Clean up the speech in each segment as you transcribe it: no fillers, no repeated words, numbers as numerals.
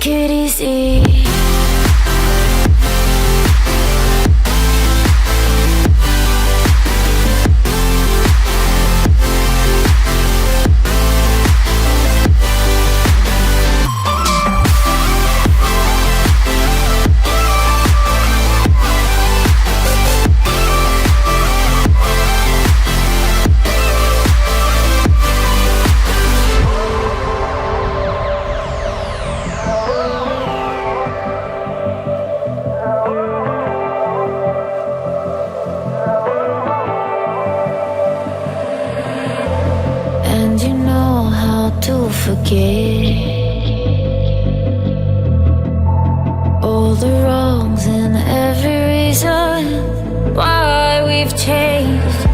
Take it easy. To forget all the wrongs and every reason why we've changed.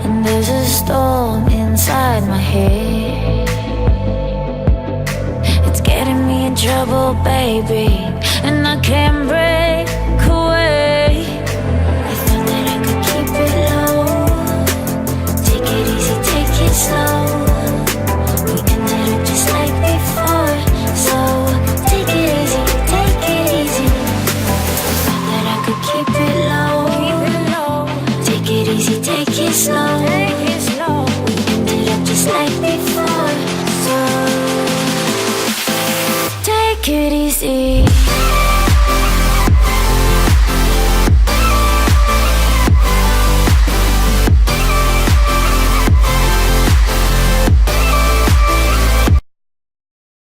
And there's a storm inside my head. It's getting me in trouble, baby, and I can't break away. I thought that I could keep it low. Take it easy, take it slow. Like before, so take it easy, take it easy. Thought that I could keep it low, take it easy, take it slow. We ended up just like before, so take it easy.